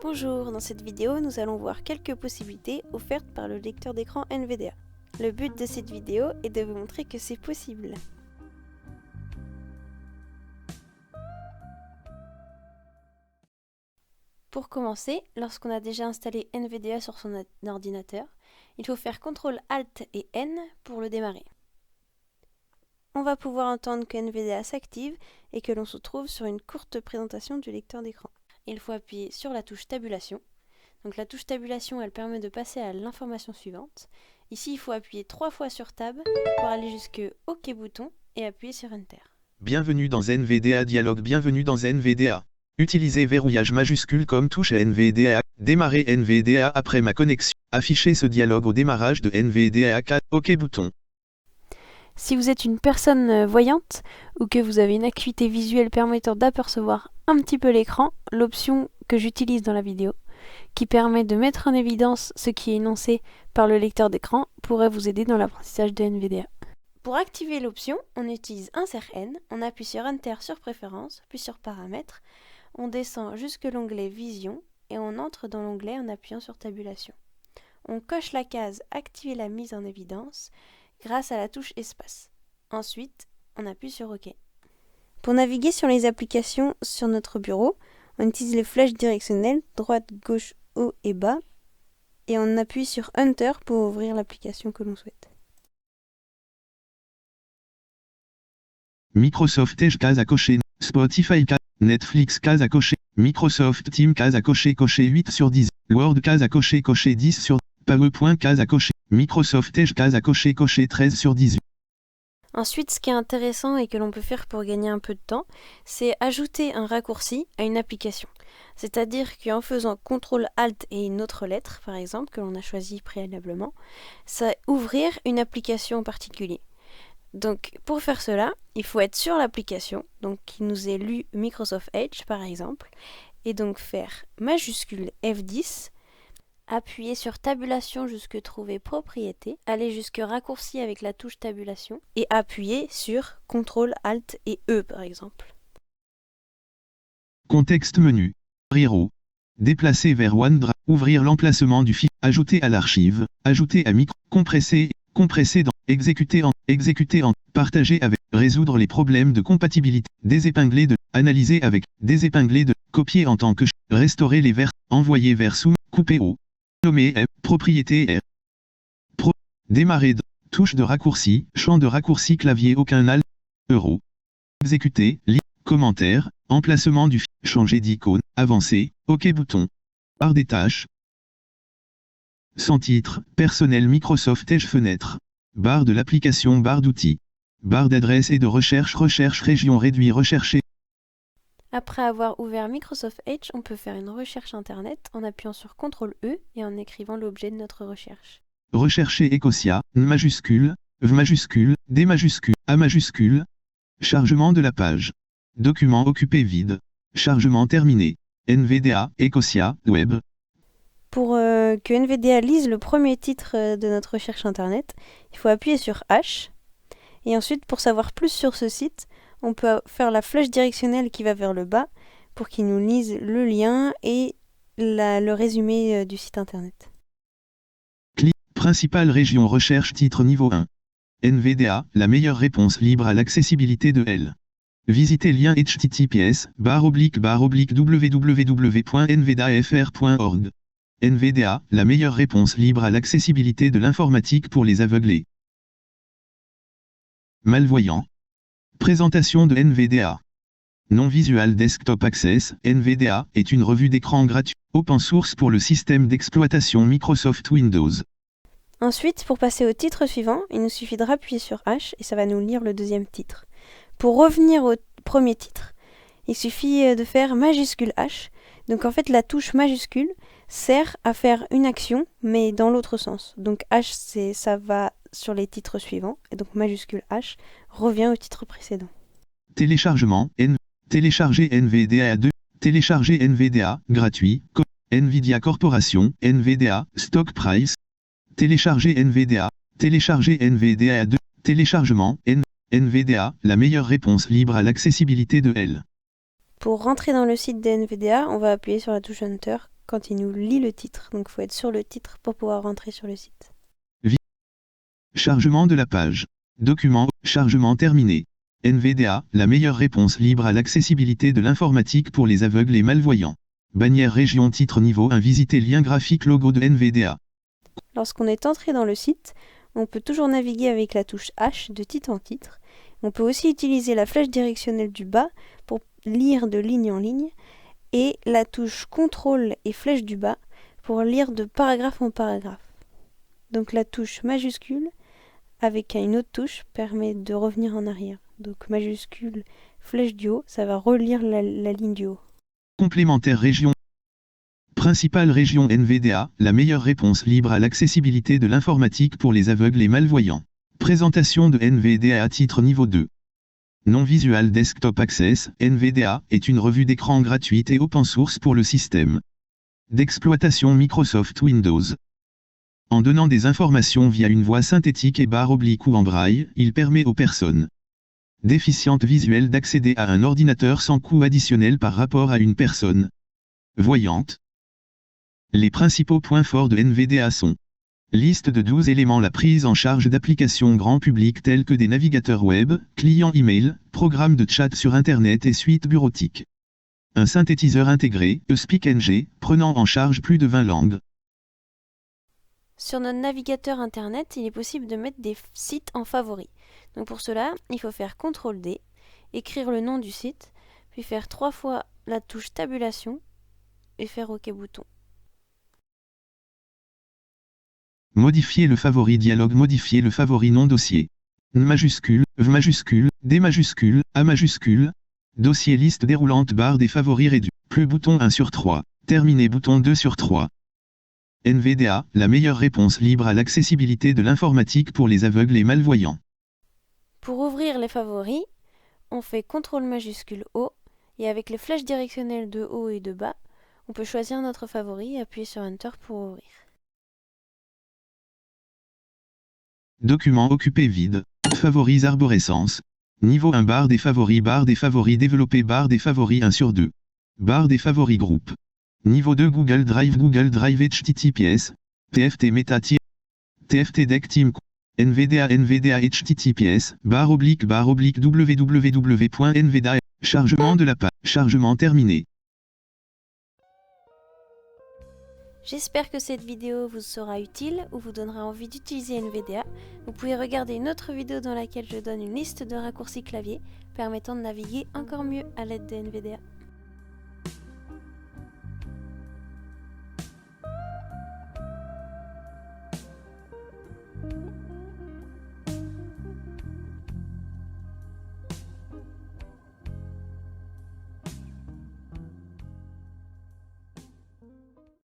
Bonjour, dans cette vidéo, nous allons voir quelques possibilités offertes par le lecteur d'écran NVDA. Le but de cette vidéo est de vous montrer que c'est possible. Pour commencer, lorsqu'on a déjà installé NVDA sur son ordinateur, il faut faire CTRL ALT et N pour le démarrer. On va pouvoir entendre que NVDA s'active et que l'on se trouve sur une courte présentation du lecteur d'écran. Il faut appuyer sur la touche tabulation. Donc la touche tabulation, elle permet de passer à l'information suivante. Ici, il faut appuyer 3 fois sur Tab pour aller jusque OK bouton et appuyer sur Enter. Bienvenue dans NVDA Dialogue. Bienvenue dans NVDA. Utilisez verrouillage majuscule comme touche à NVDA. Démarrer NVDA après ma connexion. Afficher ce dialogue au démarrage de NVDA 4. OK bouton. Si vous êtes une personne voyante ou que vous avez une acuité visuelle permettant d'apercevoir un petit peu l'écran, l'option que j'utilise dans la vidéo, qui permet de mettre en évidence ce qui est énoncé par le lecteur d'écran, pourrait vous aider dans l'apprentissage de NVDA. Pour activer l'option, on utilise Insert N, on appuie sur Enter sur Préférences, puis sur Paramètres, on descend jusque l'onglet Vision et on entre dans l'onglet en appuyant sur Tabulation. On coche la case Activer la mise en évidence grâce à la touche Espace. Ensuite, on appuie sur OK. Pour naviguer sur les applications sur notre bureau, on utilise les flèches directionnelles droite, gauche, haut et bas et on appuie sur Enter pour ouvrir l'application que l'on souhaite. Microsoft Edge case à cocher, Spotify case, Netflix case à cocher, Microsoft Teams case à cocher 8 sur 10, Word case à cocher 10 sur 10, PowerPoint case à cocher, Microsoft Edge case à cocher 13 sur 18. Ensuite, ce qui est intéressant et que l'on peut faire pour gagner un peu de temps, c'est ajouter un raccourci à une application. C'est-à-dire qu'en faisant CTRL ALT et une autre lettre, par exemple, que l'on a choisi préalablement, ça va ouvrir une application en particulier. Donc, pour faire cela, il faut être sur l'application, donc qui nous est lu Microsoft Edge, par exemple, et donc faire majuscule F10, appuyer sur tabulation jusque trouver propriété, aller jusque raccourci avec la touche tabulation et appuyer sur CTRL ALT et E par exemple. Contexte menu. Riro. Déplacer vers OneDrive. Ouvrir l'emplacement du fichier. Ajouter à l'archive. Ajouter à micro. Compresser. Compresser dans. Exécuter en. Partager avec. Résoudre les problèmes de compatibilité. Désépingler de. Analyser avec. Désépingler de. Copier en tant que. Restaurer les vers. Envoyer vers sous. Couper au. Nommer propriété R. Démarrer touche de raccourci, champ de raccourci clavier aucun alt, euro. Exécuter, commentaire, emplacement du changer d'icône, avancer, OK bouton. Barre des tâches. Sans titre, personnel Microsoft Edge fenêtre. Barre de l'application, barre d'outils. Barre d'adresse et de recherche région réduit rechercher. Après avoir ouvert Microsoft Edge, on peut faire une recherche internet en appuyant sur CTRL E et en écrivant l'objet de notre recherche. Rechercher Ecosia, N majuscule, V majuscule, D majuscule, A majuscule. Chargement de la page. Document occupé vide. Chargement terminé. NVDA, Ecosia, Web. Pour que NVDA lise le premier titre de notre recherche internet, il faut appuyer sur H. Et ensuite, pour savoir plus sur ce site, on peut faire la flèche directionnelle qui va vers le bas pour qu'il nous lise le lien et le résumé du site internet. Principale région recherche titre niveau 1. NVDA, la meilleure réponse libre à l'accessibilité de L. Visitez lien https://www.nvdafr.org. NVDA, la meilleure réponse libre à l'accessibilité de l'informatique pour les aveuglés. Malvoyants. Présentation de NVDA. Non-Visual Desktop Access, NVDA, est une revue d'écran gratuite, open source pour le système d'exploitation Microsoft Windows. Ensuite, pour passer au titre suivant, il nous suffit de appuyer sur H et ça va nous lire le deuxième titre. Pour revenir au premier titre, il suffit de faire majuscule H. Donc en fait, la touche majuscule sert à faire une action, mais dans l'autre sens. Donc H, ça va sur les titres suivants, et donc majuscule H revient au titre précédent. Téléchargement, télécharger NVDA 2, télécharger NVDA, gratuit, NVIDIA Corporation, NVDA, Stock Price, télécharger NVDA 2, téléchargement, NVDA, la meilleure réponse libre à l'accessibilité de L. Pour rentrer dans le site de NVDA, on va appuyer sur la touche Enter, quand il nous lit le titre. Donc il faut être sur le titre pour pouvoir rentrer sur le site. Chargement de la page. Document. Chargement terminé. NVDA, la meilleure réponse libre à l'accessibilité de l'informatique pour les aveugles et malvoyants. Bannière région titre niveau 1 visiter lien graphique logo de NVDA. Lorsqu'on est entré dans le site, on peut toujours naviguer avec la touche H de titre en titre. On peut aussi utiliser la flèche directionnelle du bas pour lire de ligne en ligne et la touche CTRL et flèche du bas pour lire de paragraphe en paragraphe. Donc la touche majuscule avec une autre touche permet de revenir en arrière. Donc majuscule, flèche du haut, ça va relire la ligne du haut. Complémentaire région. Principale région NVDA, la meilleure réponse libre à l'accessibilité de l'informatique pour les aveugles et malvoyants. Présentation de NVDA à titre niveau 2. Non-Visual Desktop Access, NVDA, est une revue d'écran gratuite et open source pour le système d'exploitation Microsoft Windows. En donnant des informations via une voix synthétique et barre oblique ou en braille, il permet aux personnes déficientes visuelles d'accéder à un ordinateur sans coût additionnel par rapport à une personne voyante. Les principaux points forts de NVDA sont liste de 12 éléments, la prise en charge d'applications grand public telles que des navigateurs web, clients email, programmes de chat sur Internet et suites bureautiques. Un synthétiseur intégré, eSpeakNG, prenant en charge plus de 20 langues. Sur notre navigateur internet, il est possible de mettre des sites en favoris. Donc pour cela, il faut faire CTRL-D, écrire le nom du site, puis faire 3 fois la touche tabulation et faire OK bouton. Modifier le favori dialogue, modifier le favori nom dossier. N majuscule, V majuscule, D majuscule, A majuscule. Dossier liste déroulante barre des favoris réduit. Plus bouton 1 sur 3. Terminé bouton 2 sur 3. NVDA, la meilleure réponse libre à l'accessibilité de l'informatique pour les aveugles et malvoyants. Pour ouvrir les favoris, on fait CTRL majuscule O et avec les flèches directionnelles de haut et de bas, on peut choisir notre favori et appuyer sur Enter pour ouvrir. Document occupé vide. Favoris arborescence. Niveau 1 barre des favoris développé barre des favoris 1 sur 2. Barre des favoris groupe. Niveau 2 Google Drive HTTPS. TFT Meta TFT Deck Team NVDA HTTPS www.nvda. Chargement de la page. Chargement terminé. J'espère que cette vidéo vous sera utile ou vous donnera envie d'utiliser NVDA. Vous pouvez regarder une autre vidéo dans laquelle je donne une liste de raccourcis clavier permettant de naviguer encore mieux à l'aide de NVDA.